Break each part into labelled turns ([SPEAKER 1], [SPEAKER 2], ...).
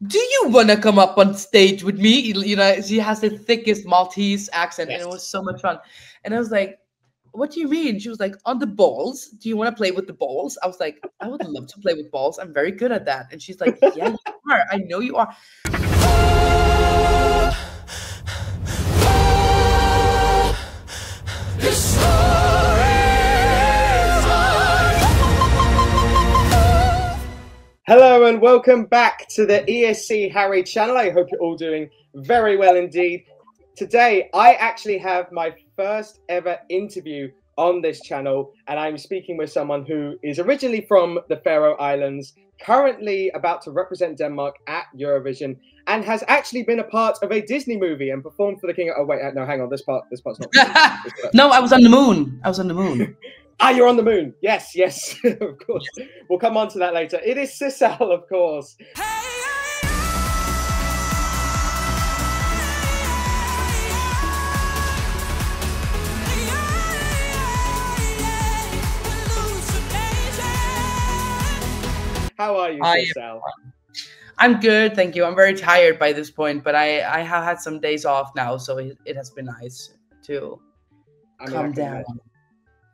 [SPEAKER 1] do you want to come up on stage with me? You know, she has the thickest Maltese accent, and
[SPEAKER 2] Yes.
[SPEAKER 1] it was so much fun. And I was like, what do you mean? She was like, on the balls. Do you want to play with the balls? I was like, I would love to play with balls. I'm very good at that. And she's like, yeah, you are. I know you are.
[SPEAKER 2] Hello and welcome back to the ESC Harry channel. I hope you're all doing very well indeed. Today, I actually have my first ever interview on this channel, and I'm speaking with someone who is originally from the Faroe Islands, currently about to represent Denmark at Eurovision, and has actually been a part of a Disney movie and performed for the King. Oh wait, no, hang on, this part's not.
[SPEAKER 1] No, I was on the moon. I was on the moon.
[SPEAKER 2] Ah, you're on the moon. Yes, of course. Yes. We'll come on to that later. It is Sissal, of course. How are you, Sissal?
[SPEAKER 1] I'm good, thank you. I'm very tired by this point, but I have had some days off now, so it has been nice to calm down.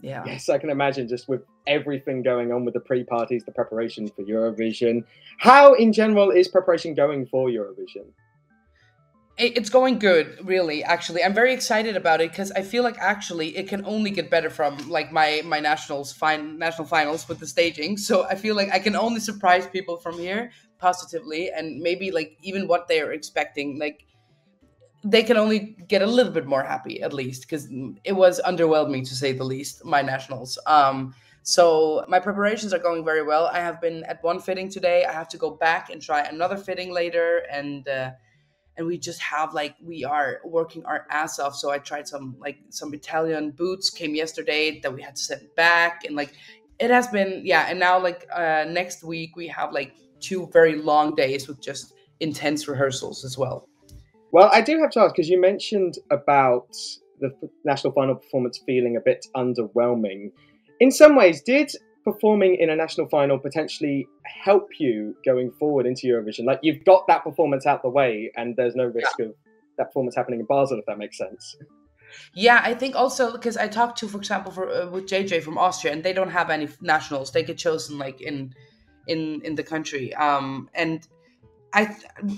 [SPEAKER 1] Yeah.
[SPEAKER 2] Yes, I can imagine, just with everything going on with the pre-parties, the preparation for Eurovision. How, in general, is preparation going for Eurovision?
[SPEAKER 1] It's going good, really, actually. I'm very excited about it because I feel like actually it can only get better from like my national finals with the staging. So I feel like I can only surprise people from here positively, and maybe like even what they're expecting, like they can only get a little bit more happy, at least, because it was underwhelming, to say the least, my nationals. So my preparations are going very well. I have been at one fitting today. I have to go back and try another fitting later, and we just have we are working our ass off. So I tried some Italian boots, came yesterday that we had to send back, and it has been, yeah. And now next week we have 2 very long days with just intense rehearsals as well.
[SPEAKER 2] Well, I do have to ask, because you mentioned about the national final performance feeling a bit underwhelming. In some ways, did performing in a national final potentially help you going forward into Eurovision? Like, you've got that performance out the way, and there's no risk of that performance happening in Basel, if that makes sense.
[SPEAKER 1] Yeah, I think also because I talked to, for example, with JJ from Austria, and they don't have any nationals. They get chosen in the country, and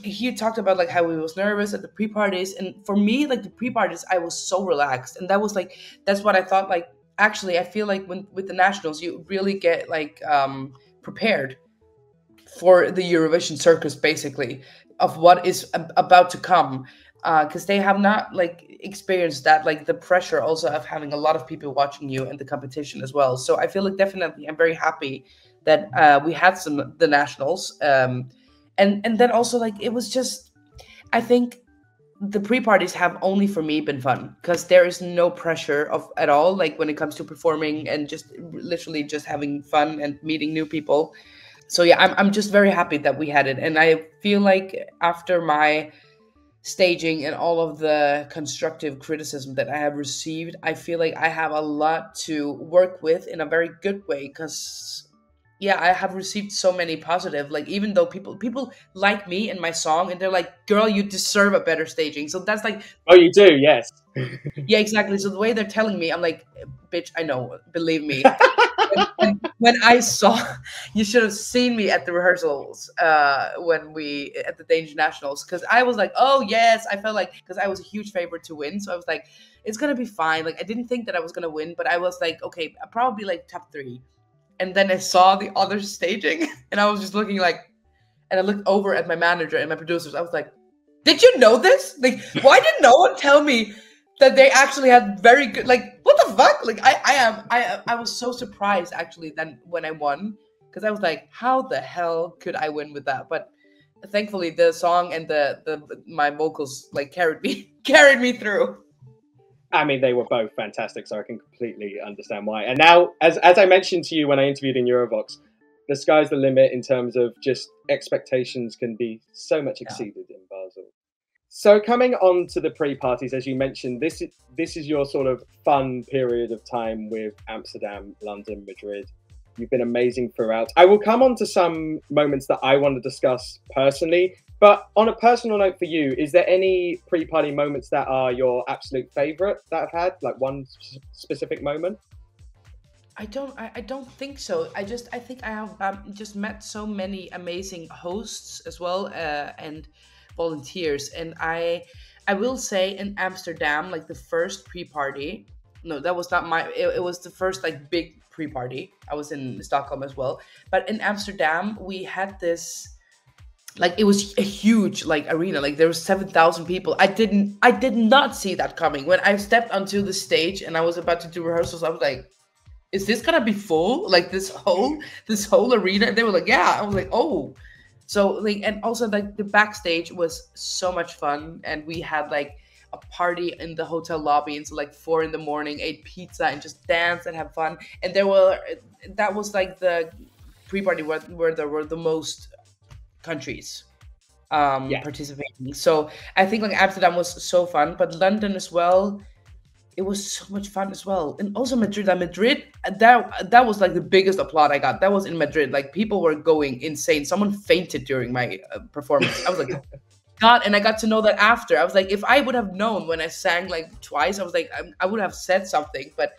[SPEAKER 1] he talked about how he was nervous at the pre-parties, and for me, the pre-parties, I was so relaxed, and that was that's what I thought. Actually, I feel with the nationals, you really get prepared for the Eurovision circus, basically, of what is about to come, because they have not experienced that, the pressure also of having a lot of people watching you and the competition as well. So I feel definitely I'm very happy that we had the nationals. And then also it was just, I think the pre-parties have only for me been fun because there is no pressure at all when it comes to performing and just literally just having fun and meeting new people. So yeah, I'm just very happy that we had it, and I feel after my staging and all of the constructive criticism that I have received, I feel I have a lot to work with in a very good way, because yeah, I have received so many positive, even though people like me and my song, and they're like, girl, you deserve a better staging. So that's
[SPEAKER 2] oh, you do, yes.
[SPEAKER 1] Yeah, exactly. So the way they're telling me, I'm like, bitch, I know, believe me. when I saw, you should have seen me at the rehearsals at the Danish Nationals, because I was like, oh yes, I felt because I was a huge favorite to win, so I was like, it's gonna be fine. I didn't think that I was gonna win, but I was like, okay, probably top 3. And then I saw the other staging, and I was just looking and I looked over at my manager and my producers. I was like, did you know this? Why did no one tell me that they actually had very good, what the fuck? I was so surprised actually then when I won, because I was like, how the hell could I win with that? But thankfully the song and my vocals carried me through.
[SPEAKER 2] I mean, they were both fantastic, so I can completely understand why. And now, as I mentioned to you when I interviewed in Eurovox, the sky's the limit in terms of just expectations can be so much exceeded in Basel. So coming on to the pre-parties, as you mentioned, this is your sort of fun period of time with Amsterdam, London, Madrid. You've been amazing throughout. I will come on to some moments that I want to discuss personally, But on a personal note for you, is there any pre-party moments that are your absolute favorite that I've had? Like one specific moment?
[SPEAKER 1] I don't think so. I think I have just met so many amazing hosts as well, and volunteers. And I will say in Amsterdam, like the first pre-party. No, that was not my. It was the first like big pre-party. I was in Stockholm as well, but in Amsterdam we had this. Like it was a huge like arena. Like there was 7,000 people. I did not see that coming. When I stepped onto the stage and I was about to do rehearsals, I was like, is this gonna be full? Like this whole arena? And they were like, yeah. I was like, oh. So like, and also like the backstage was so much fun, and we had like a party in the hotel lobby until like 4 in the morning, ate pizza and just danced and had fun. And that was like the pre-party where there were the most countries
[SPEAKER 2] Yeah.
[SPEAKER 1] participating. So I think like Amsterdam was so fun, but London as well, it was so much fun as well. And also Madrid. Madrid, that was like the biggest applaud I got. That was in Madrid. Like people were going insane. Someone fainted during my performance. I was like, God, and I got to know that after. I was like, if I would have known when I sang like twice, I was like, I would have said something. But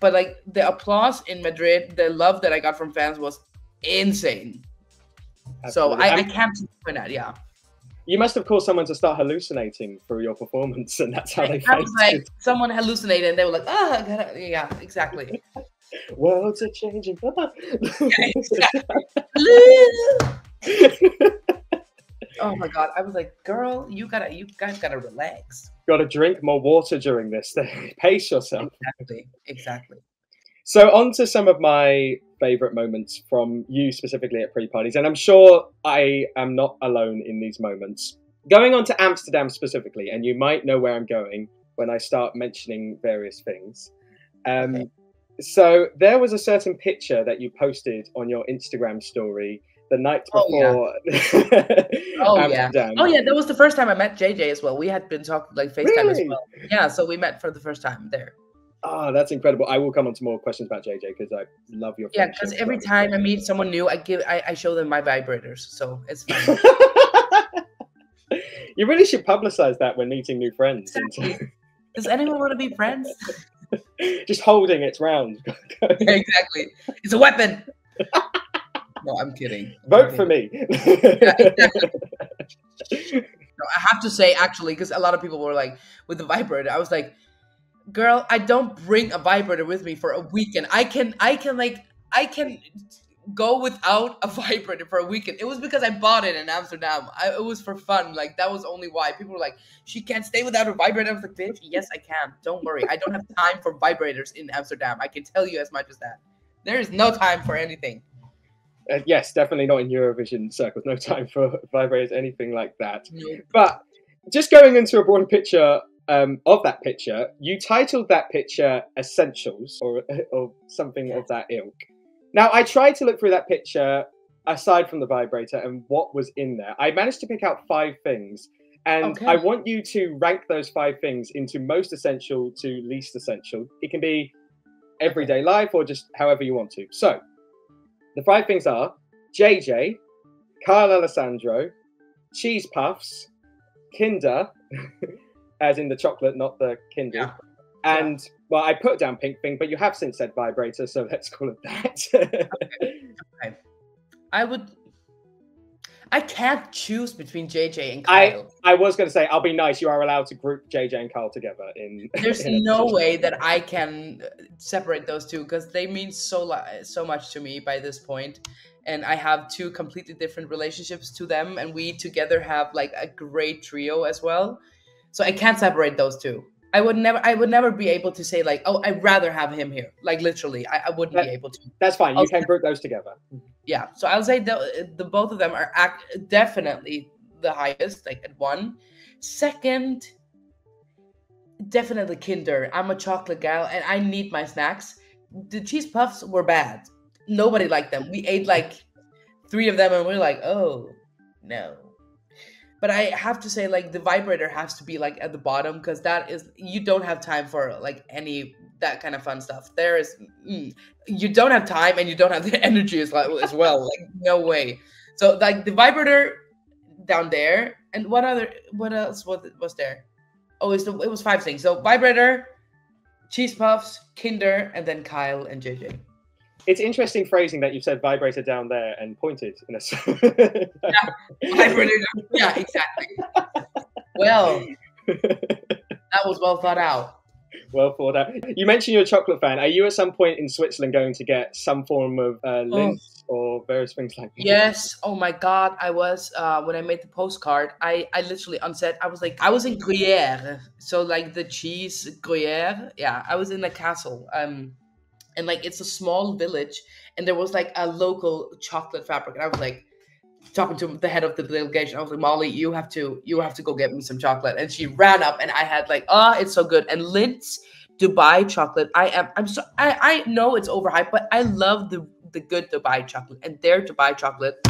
[SPEAKER 1] like the applause in Madrid, the love that I got from fans was insane.
[SPEAKER 2] Absolutely.
[SPEAKER 1] So I can't explain that. Yeah.
[SPEAKER 2] You must have caused someone to start hallucinating through your performance, and that's how they
[SPEAKER 1] I was like,
[SPEAKER 2] fainted.
[SPEAKER 1] someone hallucinated, and they were like, "Ah, yeah, exactly."
[SPEAKER 2] Worlds are changing.
[SPEAKER 1] Yeah, exactly. Oh my God, I was like, "Girl, you guys gotta relax."
[SPEAKER 2] Got to drink more water during this. Pace yourself.
[SPEAKER 1] Exactly.
[SPEAKER 2] So on to some of my favorite moments from you specifically at pre-parties, and I'm sure I am not alone in these moments. Going on to Amsterdam specifically, and you might know where I'm going when I start mentioning various things.
[SPEAKER 1] Okay.
[SPEAKER 2] So there was a certain picture that you posted on your Instagram story the night before Amsterdam.
[SPEAKER 1] Oh yeah, that was the first time I met JJ as well. We had been talking like FaceTime as
[SPEAKER 2] Really?
[SPEAKER 1] well. Yeah, so we met for the first time there.
[SPEAKER 2] Oh, that's incredible. I will come on to more questions about JJ because I love your
[SPEAKER 1] Yeah,
[SPEAKER 2] friendship.
[SPEAKER 1] because every time I meet someone new, I show them my vibrators, so it's fun.
[SPEAKER 2] You really should publicize that when meeting new friends.
[SPEAKER 1] Exactly. Does anyone want to be friends?
[SPEAKER 2] Just holding it round.
[SPEAKER 1] Yeah, exactly. It's a weapon. No, I'm kidding.
[SPEAKER 2] Vote for me.
[SPEAKER 1] Yeah, exactly. No, I have to say, actually, because a lot of people were like, with the vibrator, I was like, girl, I don't bring a vibrator with me for a weekend. I can go without a vibrator for a weekend. It was because I bought it in Amsterdam. It was for fun. Like that was only why. People were like, she can't stay without a vibrator. I was like, bitch, yes, I can. Don't worry. I don't have time for vibrators in Amsterdam. I can tell you as much as that. There is no time for anything.
[SPEAKER 2] Yes, definitely not in Eurovision circles. No time for vibrators, anything like that.
[SPEAKER 1] No.
[SPEAKER 2] But just going into a broader picture of that picture, you titled that picture Essentials or something of that ilk. Now, I tried to look through that picture aside from the vibrator and what was in there. I managed to pick out 5 things, and
[SPEAKER 1] Okay.
[SPEAKER 2] I want you to rank those 5 things into most essential to least essential. It can be everyday life or just however you want to. So, the 5 things are JJ, Carl Alessandro, cheese puffs, Kinder, as in the chocolate, not the Kinder.
[SPEAKER 1] Yeah.
[SPEAKER 2] And, well, I put down pink thing, but you have since said vibrator, so let's call it that.
[SPEAKER 1] Okay. I can't choose between JJ and Kyle.
[SPEAKER 2] I was going to say, I'll be nice. You are allowed to group JJ and Carl together.
[SPEAKER 1] There's no way that I can separate those two because they mean so much to me by this point. And I have 2 completely different relationships to them. And we together have like a great trio as well. So I can't separate those 2. I would never be able to say like, oh, I'd rather have him here. Like literally, I wouldn't be able to.
[SPEAKER 2] That's fine. You can group those together.
[SPEAKER 1] Yeah. So I'll say the both of them are definitely the highest, like at 1. Second, definitely Kinder. I'm a chocolate gal and I need my snacks. The cheese puffs were bad. Nobody liked them. We ate like 3 of them and we're like, oh no. But I have to say, like, the vibrator has to be like at the bottom because that is, you don't have time for like any that kind of fun stuff. There is, you don't have time and you don't have the energy as well. Like, no way. So like the vibrator down there. And what else was there? Oh, it was 5 things. So vibrator, cheese puffs, Kinder, and then Kyle and JJ.
[SPEAKER 2] It's interesting phrasing that you said vibrator down there and pointed in a.
[SPEAKER 1] Yeah, vibrator. Yeah, exactly. Well, that was well thought out.
[SPEAKER 2] Well thought out. You mentioned you're a chocolate fan. Are you at some point in Switzerland going to get some form of Lindt or various things like that?
[SPEAKER 1] Yes. Oh my God. I was when I made the postcard. I literally on set. I was in Gruyere. So like the cheese Gruyere. Yeah. I was in a castle. And like it's a small village, and there was like a local chocolate fabric, and I was like talking to the head of the delegation. I was like, Molly, you have to go get me some chocolate. And she ran up, and I had like, it's so good. And Lindt's Dubai chocolate. I know it's overhyped, but I love the good Dubai chocolate, and their Dubai chocolate,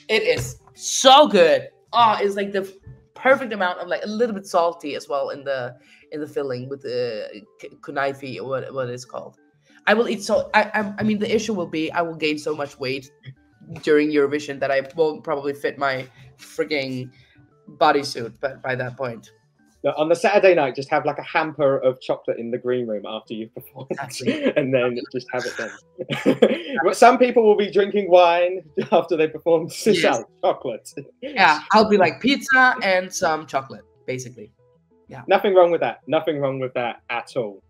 [SPEAKER 1] it is so good. It's like the perfect amount of like a little bit salty as well in the filling with the kunaifi, or what it's called. I will eat so. I mean, the issue will be I will gain so much weight during Eurovision that I won't probably fit my frigging bodysuit, but by that point.
[SPEAKER 2] On the Saturday night, just have like a hamper of chocolate in the green room after you've performed, exactly. And then just have it then. Some people will be drinking wine after they perform Sissal chocolate.
[SPEAKER 1] Yeah, I'll be like pizza and some chocolate, basically. Yeah.
[SPEAKER 2] Nothing wrong with that. Nothing wrong with that at all.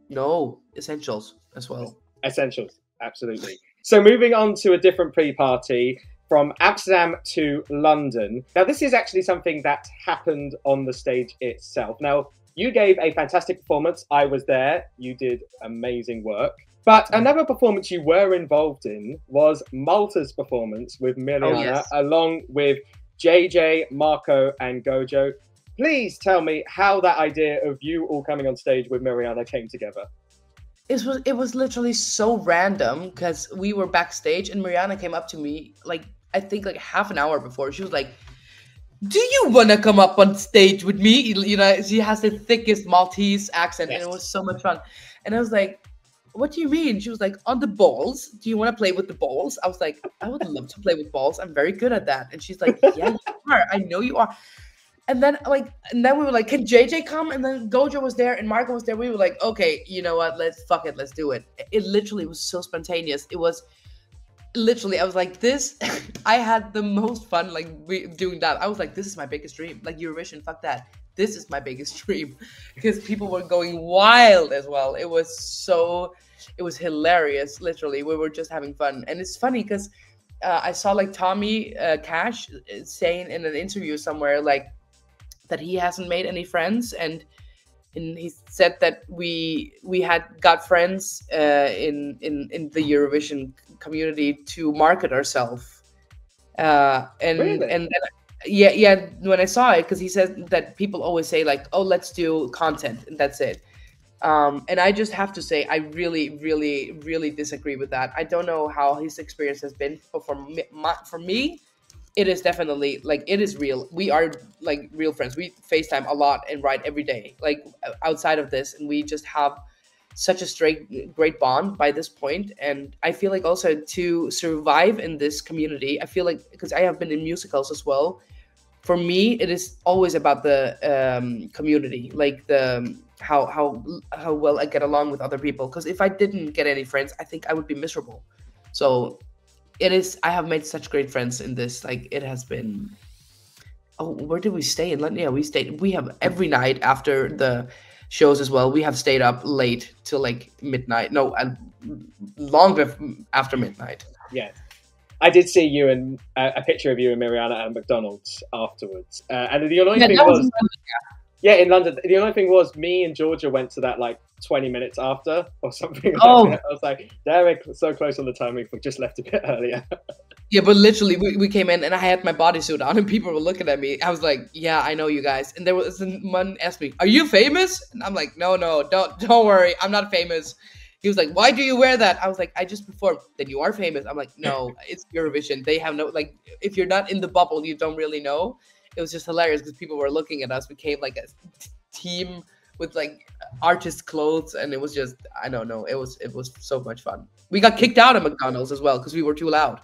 [SPEAKER 1] No, essentials as well.
[SPEAKER 2] Essentials, absolutely. So moving on to a different pre-party, from Amsterdam to London. Now, this is actually something that happened on the stage itself. Now, you gave a fantastic performance. I was there. You did amazing work. But another performance you were involved in was Malta's performance with Miriana, along with JJ, Marco, and Gojo. Please tell me how that idea of you all coming on stage with Miriana came together.
[SPEAKER 1] It was literally so random because we were backstage and Miriana came up to me like I think like half an hour before. She was like, "Do you want to come up on stage with me?" You know, she has the thickest Maltese accent, and it was so much fun. And I was like, "What do you mean?" She was like, "On the balls. Do you want to play with the balls?" I was like, "I would love to play with balls. I'm very good at that." And she's like, "Yeah, you are. I know you are." And then we were like, "Can JJ come?" And then Gojo was there and Marco was there. We were like, "Okay, you know what? Let's do it." It literally was so spontaneous. It was literally, I was like, this, I had the most fun like doing that. I was like, this is my biggest dream. Like Eurovision, fuck that. This is my biggest dream because people were going wild as well. It was hilarious. Literally, we were just having fun. And it's funny because I saw like Tommy Cash saying in an interview somewhere like that he hasn't made any friends, and he said that we had got friends in the Eurovision community to market ourselves, and
[SPEAKER 2] really?
[SPEAKER 1] and yeah, when I saw it, because he said that people always say like, "Oh, let's do content," and that's it. And I just have to say, I really, really, really disagree with that. I don't know how his experience has been, but for me, it is definitely like it is real. We are like real friends. We FaceTime a lot and write every day, like outside of this, and we just have such a great bond by this point. And I feel like also to survive in this community, I feel like because I have been in musicals as well. For me, it is always about the community, like the how well I get along with other people. Because if I didn't get any friends, I think I would be miserable. So it is. I have made such great friends in this. Like it has been. Oh, where did we stay in London? Yeah, we stayed. We have every night after the shows as well. We have stayed up late till like midnight. No, long after midnight.
[SPEAKER 2] Yeah. I did see you and a picture of you and Miriana at McDonald's afterwards. And the annoying thing was, in London. The annoying thing was, me and Georgia went to that like 20 minutes after or something.
[SPEAKER 1] Oh,
[SPEAKER 2] like that. I was like, damn it, so close on the timing. We just left a bit earlier.
[SPEAKER 1] Yeah, but literally, we came in and I had my bodysuit on and people were looking at me. I was like, yeah, I know you guys. And there was one asked me, "Are you famous?" And I'm like, no, don't worry, I'm not famous. He was like, "Why do you wear that?" I was like, "I just performed." "Then you are famous." I'm like, "No, it's Eurovision. They have no, like, if you're not in the bubble, you don't really know." It was just hilarious because people were looking at us. We came like a team with like artist clothes, and it was just, I don't know. It was so much fun. We got kicked out of McDonald's as well because we were too loud.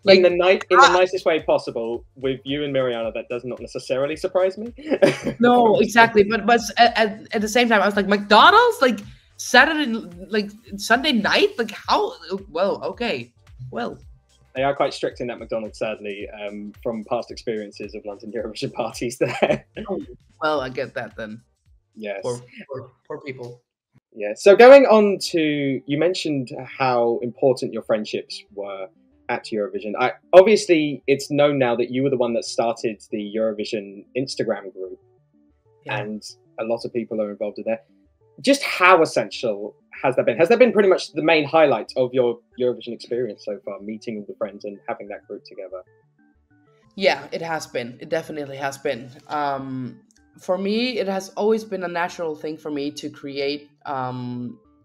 [SPEAKER 2] in
[SPEAKER 1] Like,
[SPEAKER 2] the nicest way possible. With you and Miriana, that does not necessarily surprise me.
[SPEAKER 1] no, exactly. But at the same time, I was like, McDonald's, like Saturday, like Sunday night, like how? Well, okay, well,
[SPEAKER 2] They are quite strict in that McDonald's, sadly, from past experiences of London Eurovision parties there.
[SPEAKER 1] oh, well, I get that then.
[SPEAKER 2] Yes.
[SPEAKER 1] For people.
[SPEAKER 2] Yeah. So going on to, you mentioned how important your friendships were at Eurovision. Obviously, it's known now that you were the one that started the Eurovision Instagram group, and a lot of people are involved in there. Just how essential has that been? Has that been pretty much the main highlight of your Eurovision experience so far, meeting all the friends and having that group together?
[SPEAKER 1] Yeah, it has been. It definitely has been. For me, it has always been a natural thing for me to create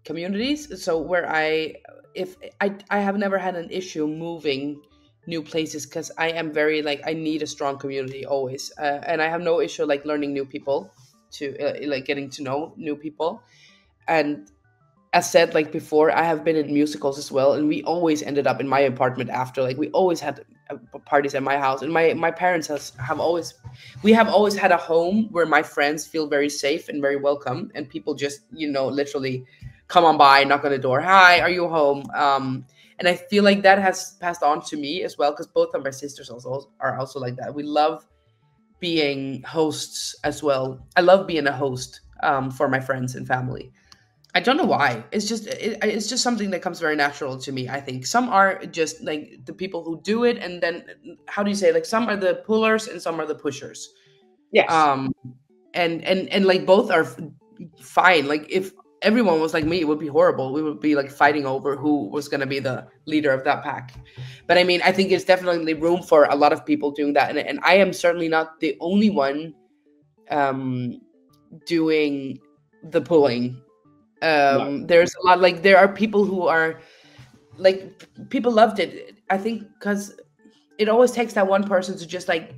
[SPEAKER 1] communities. So where I have never had an issue moving new places because I am very like I need a strong community always, and I have no issue like learning new people to like getting to know new people. And as said like before, I have been in musicals as well, and we always ended up in my apartment after. Like we always had parties at my house, and my parents have always we have always had a home where my friends feel very safe and very welcome, and people just literally come on by, knock on the door, hi, are you home? And I feel like that has passed on to me as well, because both of my sisters also are also like that. We love being hosts as well. I love being a host for my friends and family. I don't know why. It's just something that comes very natural to me. I think some are just like the people who do it, and then how do you say, like some are the pullers and some are the pushers.
[SPEAKER 2] Yes.
[SPEAKER 1] And like both are fine. Like if everyone was like me, it would be horrible. We would be like fighting over who was going to be the leader of that pack. But I mean, I think there's definitely room for a lot of people doing that, and I am certainly not the only one doing the pulling.
[SPEAKER 2] No.
[SPEAKER 1] There's a lot, like there are people who are like, people loved it, I think, because it always takes that one person to just like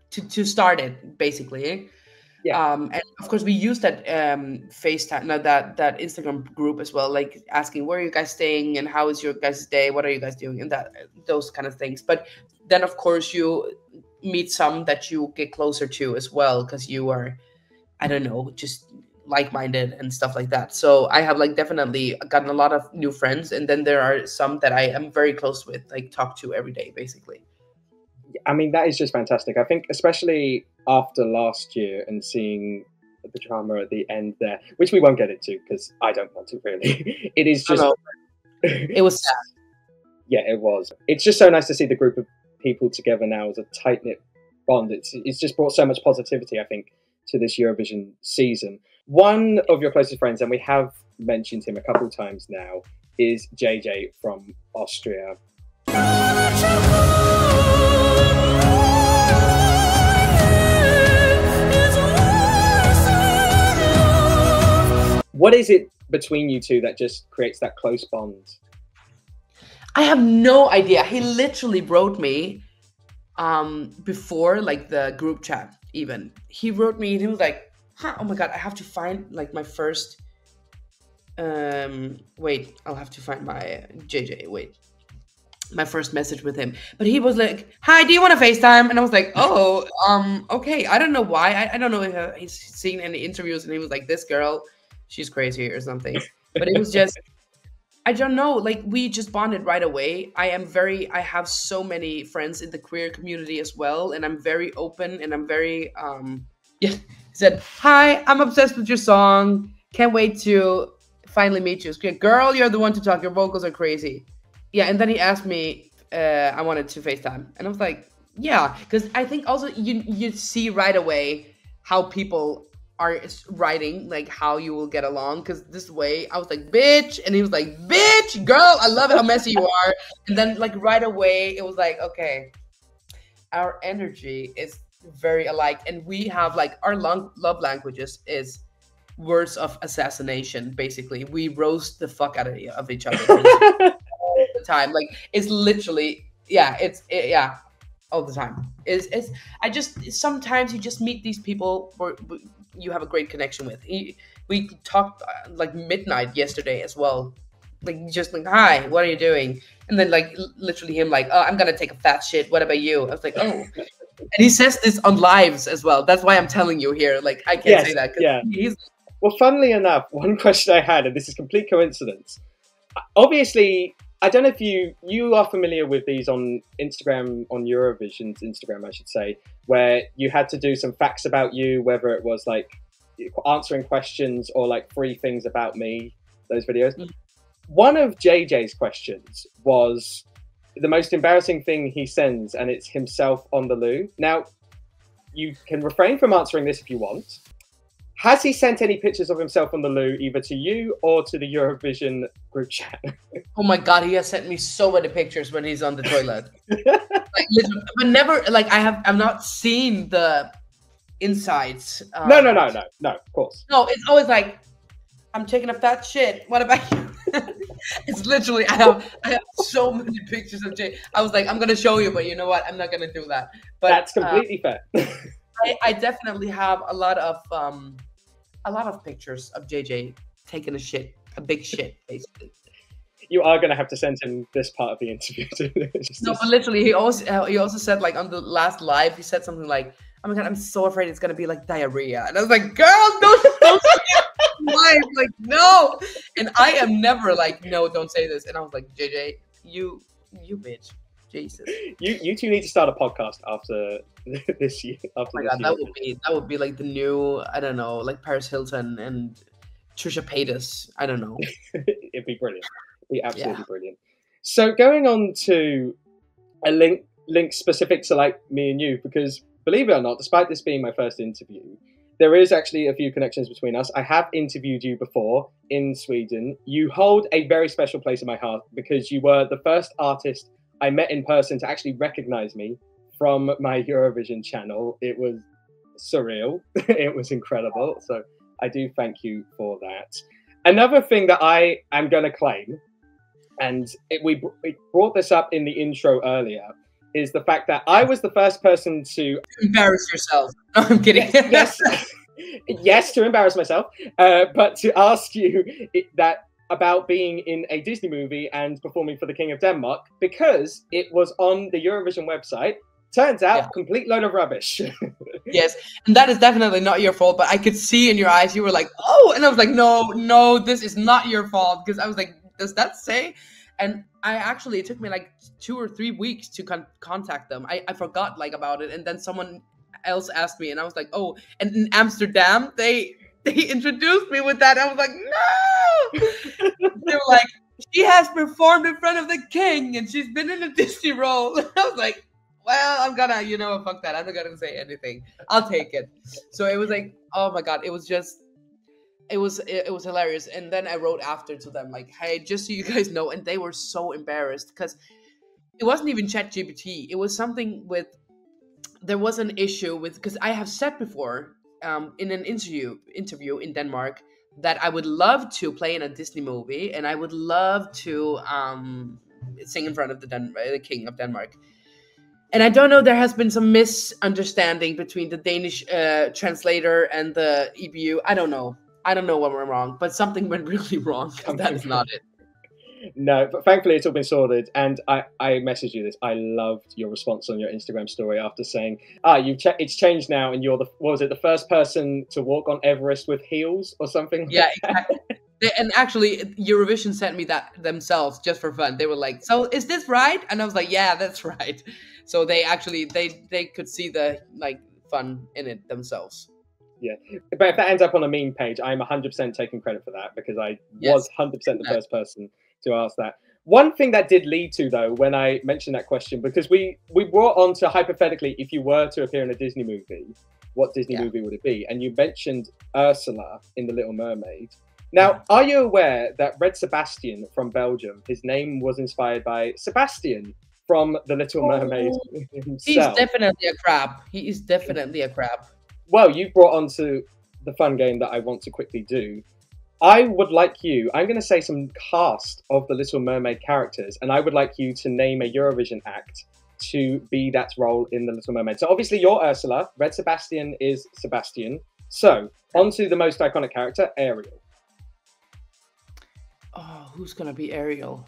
[SPEAKER 1] to start it basically.
[SPEAKER 2] Yeah.
[SPEAKER 1] And of course we use that FaceTime, no, that Instagram group as well, like asking where are you guys staying and how is your guys' day, what are you guys doing, and that those kind of things. But then of course you meet some that you get closer to as well, because you are, I don't know, just like-minded and stuff like that. So I have like definitely gotten a lot of new friends, and then there are some that I am very close with, like talk to every day basically.
[SPEAKER 2] I mean, that is just fantastic. I think especially after last year and seeing the drama at the end there, which we won't get into because I don't want to really. It is just
[SPEAKER 1] it was sad.
[SPEAKER 2] Yeah, it was. It's just so nice to see the group of people together now as a tight-knit bond. It's just brought so much positivity, I think, to this Eurovision season. One of your closest friends, and we have mentioned him a couple of times now, is JJ from Austria. What is it between you two that just creates that close bond?
[SPEAKER 1] I have no idea. He literally wrote me before like the group chat even. He wrote me and he was like, huh, oh my god, I have to find like my first wait, I'll have to find my JJ, wait. My first message with him. But he was like, hi, do you want to FaceTime? And I was like, oh, okay. I don't know why. I don't know if he's seen any interviews and he was like, this girl, she's crazy or something. But it was just, I don't know, like we just bonded right away. I have so many friends in the queer community as well, and I'm very open and I'm very yeah. He said, hi, I'm obsessed with your song. Can't wait to finally meet you. Girl, you're the one to talk. Your vocals are crazy. Yeah, and then he asked me I wanted to FaceTime. And I was like, yeah, because I think also you see right away how people are writing, like how you will get along. Because this way, I was like, bitch. And he was like, bitch, girl, I love it how messy you are. And then like right away, it was like, okay, our energy is very alike. And we have like our love languages is words of assassination, basically. We roast the fuck out of each other. All the time, like it's literally, yeah, yeah, all the time. It's I just sometimes you just meet these people where you have a great connection with. We talked like midnight yesterday as well, like just like, hi, what are you doing? And then like literally him like, oh, I'm gonna take a fat shit. What about you? I was like, oh. And he says this on lives as well. That's why I'm telling you here. Like I can't say that.
[SPEAKER 2] Yeah.
[SPEAKER 1] He's
[SPEAKER 2] Well, funnily enough, one question I had, and this is complete coincidence. Obviously, I don't know if you are familiar with these on Instagram, on Eurovision's Instagram, I should say, where you had to do some facts about you, whether it was like answering questions or like 3 things about me, those videos. Mm-hmm. One of JJ's questions was the most embarrassing thing he sends, and it's himself on the loo. Now, you can refrain from answering this if you want. Has he sent any pictures of himself on the loo, either to you or to the Eurovision group chat?
[SPEAKER 1] Oh my God, he has sent me so many pictures when he's on the toilet. Like, literally, but never, like, I've not seen the insides.
[SPEAKER 2] No, of course.
[SPEAKER 1] No, it's always like, I'm taking a fat shit. What about you? It's literally, I have so many pictures of Jay. I was like, I'm gonna show you, but you know what? I'm not gonna do that. But
[SPEAKER 2] that's completely fair.
[SPEAKER 1] I definitely have a lot of pictures of JJ taking a big shit, basically.
[SPEAKER 2] You are gonna have to send him this part of the interview.
[SPEAKER 1] No, but literally, he also said, like, on the last live, he said something like, "Oh my God, I'm so afraid it's gonna be like diarrhea," and I was like, "Girl, don't live, like, no." And I am never like, "No, don't say this." And I was like, "JJ, you bitch, Jesus."
[SPEAKER 2] You two need to start a podcast after this year. After
[SPEAKER 1] oh my God, that would be like the new, I don't know, like Paris Hilton and Trisha Paytas. I don't know.
[SPEAKER 2] It'd be brilliant. It'd be absolutely brilliant. So going on to a link specific to like me and you, because believe it or not, despite this being my first interview, there is actually a few connections between us. I have interviewed you before in Sweden. You hold a very special place in my heart because you were the first artist I met in person to actually recognize me from my Eurovision channel. It was surreal. It was incredible. So I do thank you for that. Another thing that I am going to claim, and we brought this up in the intro earlier, is the fact that I was the first person to
[SPEAKER 1] embarrass yourself. No, I'm kidding.
[SPEAKER 2] Yes, to embarrass myself, but to ask you that about being in a Disney movie and performing for the King of Denmark, because it was on the Eurovision website. Turns out, complete load of rubbish.
[SPEAKER 1] Yes, and that is definitely not your fault, but I could see in your eyes, you were like, oh, and I was like, no, this is not your fault, because I was like, does that say? And it took me like 2 or 3 weeks to contact them. I forgot like about it, and then someone else asked me, and I was like, oh, and in Amsterdam, they introduced me with that. I was like, no! They were like, she has performed in front of the king, and she's been in a Disney role. I was like, well, I'm gonna, fuck that. I'm not gonna say anything. I'll take it. So it was like, oh my God, it was hilarious. And then I wrote after to them like, hey, just so you guys know. And they were so embarrassed because it wasn't even ChatGPT. It was something there was an issue with, because I have said before in an interview in Denmark that I would love to play in a Disney movie and I would love to sing in front of the King of Denmark. And I don't know, there has been some misunderstanding between the Danish translator and the EBU. I don't know what went wrong, but something went really wrong. That is not it.
[SPEAKER 2] No, but thankfully it's all been sorted. And I messaged you this. I loved your response on your Instagram story after saying, it's changed now, and you're the first person to walk on Everest with heels or something?
[SPEAKER 1] Yeah, exactly. And actually, Eurovision sent me that themselves just for fun. They were like, "So is this right?" And I was like, "Yeah, that's right." So they actually they could see the like fun in it themselves.
[SPEAKER 2] Yeah, but if that ends up on a meme page, I'm 100% taking credit for that because I was 100% the first person to ask that. One thing that did lead to, though, when I mentioned that question, because we brought on to hypothetically, if you were to appear in a Disney movie, what Disney movie would it be? And you mentioned Ursula in The Little Mermaid. Now, are you aware that Red Sebastian from Belgium, his name was inspired by Sebastian from The Little Mermaid himself?
[SPEAKER 1] He's definitely a crab. He is definitely a crab.
[SPEAKER 2] Well, you brought on to the fun game that I want to quickly do. I would like you, I'm going to say some cast of the Little Mermaid characters, and I would like you to name a Eurovision act to be that role in the Little Mermaid. So obviously you're Ursula, Red Sebastian is Sebastian. So, on to the most iconic character, Ariel.
[SPEAKER 1] Oh, who's gonna be Ariel?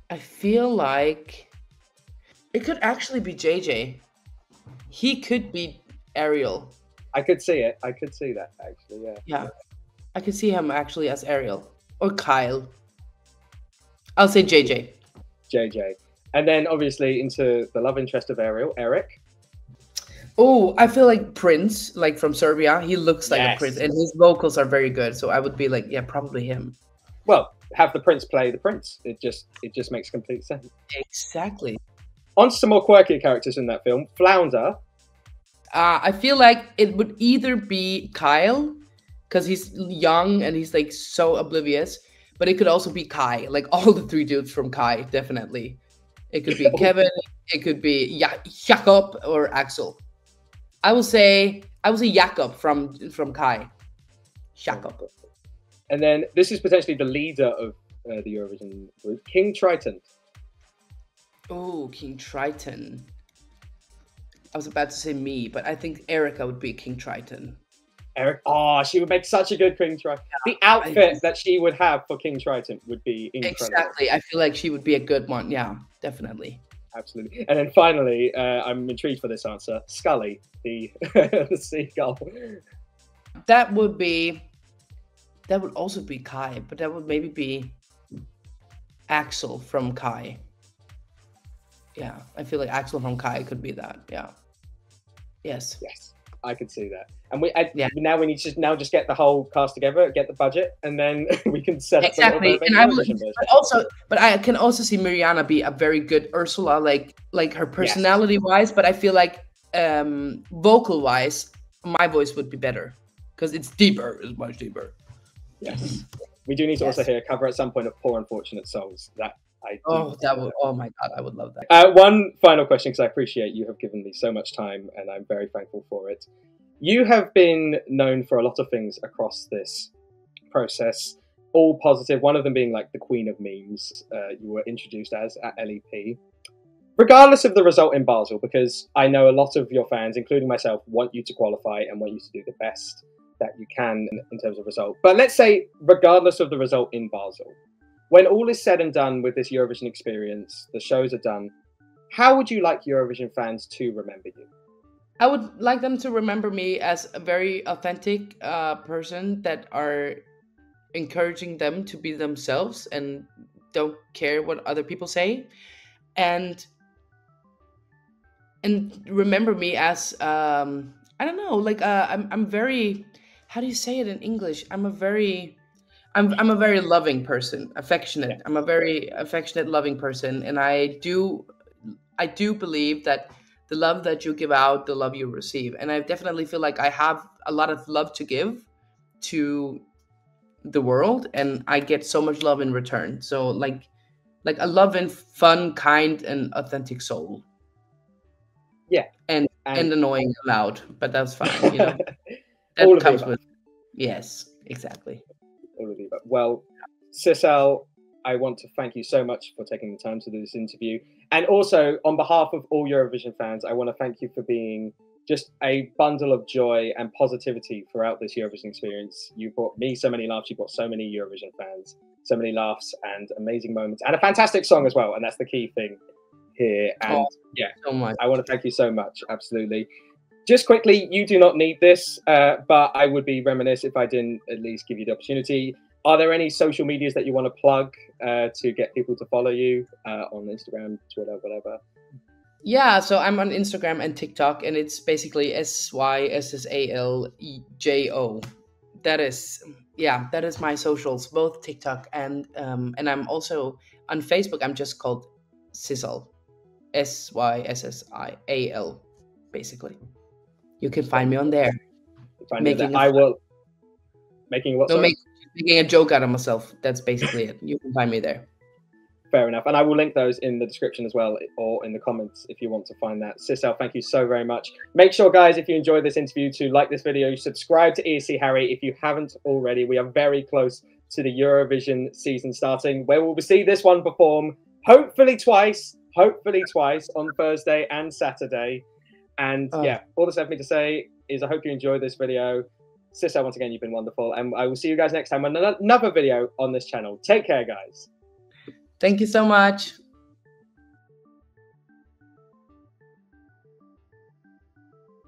[SPEAKER 1] I feel like it could actually be JJ. He could be Ariel.
[SPEAKER 2] I could see it. I could see that actually. Yeah.
[SPEAKER 1] Yeah, I could see him actually as Ariel or Kyle. I'll say JJ.
[SPEAKER 2] JJ. And then obviously into the love interest of Ariel, Eric.
[SPEAKER 1] Oh, I feel like Prince, like from Serbia. He looks like
[SPEAKER 2] Yes.
[SPEAKER 1] a prince, and his vocals are very good. So I would be like, yeah, probably him.
[SPEAKER 2] Well, have the prince play the prince. It just makes complete sense.
[SPEAKER 1] Exactly.
[SPEAKER 2] On to some more quirky characters in that film. Flounder.
[SPEAKER 1] I feel like it would either be Kyle, because he's young and he's like so oblivious, but it could also be Kai, like all the three dudes from Kai, definitely. It could be Kevin, it could be Jakob or Axel. I will say Jakob from Kai. Jakob.
[SPEAKER 2] And then this is potentially the leader of the Eurovision group, King Triton.
[SPEAKER 1] Oh, King Triton. I was about to say me, but I think Erica would be King Triton.
[SPEAKER 2] Eric, oh, she would make such a good King Triton. Yeah, the outfit that she would have for King Triton would be incredible.
[SPEAKER 1] Exactly. I feel like she would be a good one. Yeah, definitely.
[SPEAKER 2] Absolutely. And then finally, I'm intrigued for this answer. Scully, the the seagull.
[SPEAKER 1] That would also be Kai, but that would maybe be Axel from Kai. Yeah, I feel like Axel from Kai could be that. Yeah. Yes.
[SPEAKER 2] Yes, I could see that. And now we need to just get the whole cast together, get the budget, and then we can set up
[SPEAKER 1] exactly. And but I can also see Miriana be a very good Ursula, like her personality wise. But I feel like vocal wise, my voice would be better because it's deeper, it's much deeper.
[SPEAKER 2] Yes, we do need to also hear a cover at some point of "Poor Unfortunate Souls."
[SPEAKER 1] Oh my god, I would love that.
[SPEAKER 2] One final question, because I appreciate you have given me so much time, and I'm very thankful for it. You have been known for a lot of things across this process, all positive, one of them being like the queen of memes you were introduced as at LEP. Regardless of the result in Basel, because I know a lot of your fans, including myself, want you to qualify and want you to do the best that you can in terms of result. But let's say, regardless of the result in Basel, when all is said and done with this Eurovision experience, the shows are done, how would you like Eurovision fans to remember you?
[SPEAKER 1] I would like them to remember me as a very authentic person that are encouraging them to be themselves and don't care what other people say, and remember me as I don't know, like I'm very, how do you say it in English? I'm a very loving person, affectionate. Yeah. I'm a very affectionate, loving person, and I do believe that the love that you give out, the love you receive. And I definitely feel like I have a lot of love to give to the world, and I get so much love in return. So like a loving, fun, kind, and authentic soul.
[SPEAKER 2] Yeah.
[SPEAKER 1] And annoying and loud, but that's fine, you know. That comes with. Yes, exactly.
[SPEAKER 2] All of the above. Well, Sissal, I want to thank you so much for taking the time to do this interview. And also, on behalf of all Eurovision fans, I want to thank you for being just a bundle of joy and positivity throughout this Eurovision experience. You brought me so many laughs, you brought so many Eurovision fans, so many laughs and amazing moments, and a fantastic song as well. And that's the key thing here. And
[SPEAKER 1] so much.
[SPEAKER 2] I want to thank you so much. Absolutely. Just quickly, you do not need this, but I would be remiss if I didn't at least give you the opportunity. Are there any social medias that you want to plug to get people to follow you on Instagram, Twitter, whatever?
[SPEAKER 1] Yeah, so I'm on Instagram and TikTok, and it's basically SYSSALJO. That is my socials, both TikTok and I'm also on Facebook. I'm just called Sissal, SYSSIAL, basically. You can find me on there.
[SPEAKER 2] Making
[SPEAKER 1] a joke out of myself. That's basically it. You can find me there.
[SPEAKER 2] Fair enough. And I will link those in the description as well, or in the comments if you want to find that. Sissal, thank you so very much. Make sure, guys, if you enjoyed this interview, to like this video, subscribe to ESC Harry if you haven't already. We are very close to the Eurovision season starting, where we'll see this one perform hopefully twice on Thursday and Saturday. And all that's left me to say is I hope you enjoyed this video. Sissal, once again, you've been wonderful. And I will see you guys next time on another video on this channel. Take care, guys.
[SPEAKER 1] Thank you so much.